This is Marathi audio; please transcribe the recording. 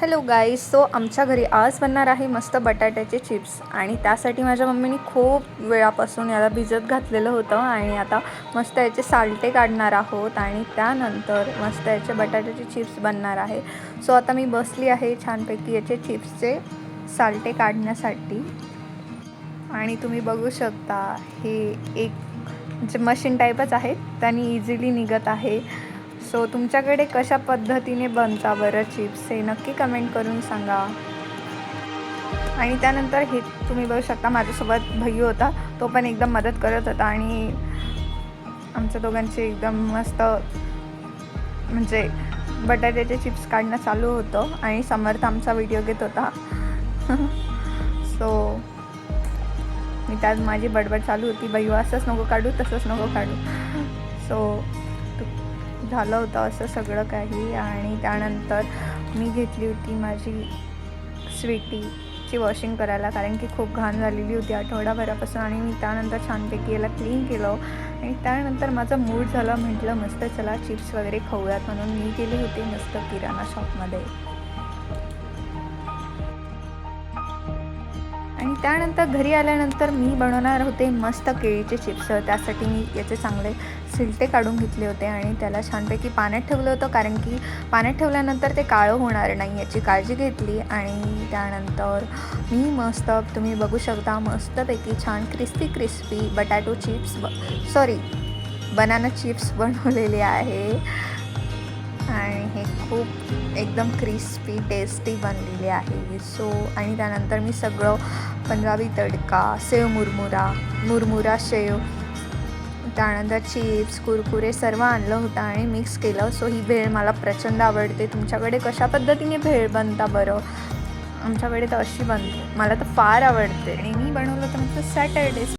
Hello guys. सो आमच्या घरी आज बनणार आहे मस्त बटाट्याचे चिप्स आणि त्यासाठी माझ्या मम्मीने खूप वेळापासून याला भिजत घातलेलं होतं आणि आता मस्त याचे साल्टे काढणार आहोत आणि त्यानंतर मस्त याचे बटाट्याचे चिप्स बनणार आहे. सो आता मी बसली आहे छानपैकी याचे चिप्सचे साल्टे काढण्यासाठी आणि तुम्ही बघू शकता हे एक जे मशीन टाईपच आहे त्याने इझिली निघत आहे. सो तुमच्याकडे कशा पद्धतीने बनता बरं चिप्स हे नक्की कमेंट करून सांगा. आणि त्यानंतर हे तुम्ही बघू शकता माझ्यासोबत भैयू होता, तो पण एकदम मदत करत होता आणि आमच्या दोघांचे एकदम मस्त म्हणजे बटाट्याचे चिप्स काढणं चालू होतं आणि समर्थ आमचा व्हिडिओ घेत होता. सो मी त्यात माझी बडबड चालू होती, भैयू असंच नको काढू तसंच नको काढू. सो झालं होतं असं सगळं काही आणि त्यानंतर मी घेतली होती माझी स्वीटीची वॉशिंग करायला, कारण की खूप घाण झालेली होती आठवडाभरापासून आणि मी त्यानंतर छानपैकी याला क्लीन केलं आणि त्यानंतर माझा मूड झाला, म्हटलं मस्त चला चिप्स वगैरे खाऊयात म्हणून मी गेली होती मस्त किराणा शॉपमध्ये. आणि त्यानंतर घरी आल्यानंतर मी बनवणार होते मस्त केळीचे चिप्स. त्यासाठी मी याचे चांगले सिलटे काढून घेतले होते आणि त्याला छानपैकी पाण्यात ठेवलं होतं, कारण की पाण्यात ठेवल्यानंतर ते काळं होणार नाही याची काळजी घेतली. आणि त्यानंतर मी मस्त तुम्ही बघू शकता मस्तपैकी छान क्रिस्पी बटाटो चिप्स बनाना चिप्स बनवलेले आहे आणि हे खूप एकदम क्रिस्पी टेस्टी बनलेले आहे. सो आणि त्यानंतर मी सगळं पंजाबी तडका, सेव मुरमुरा शेव, त्यानंतर चिप्स कुरकुरे सर्व आणलं होतं आणि मिक्स केलं. सो ही भेळ मला प्रचंड आवडते. तुमच्याकडे कशा पद्धतीने भेळ बनता बरं? आमच्याकडे तर अशी बनते, मला तर फार आवडते आणि मी बनवलं तर म्हणजे सॅटर्डे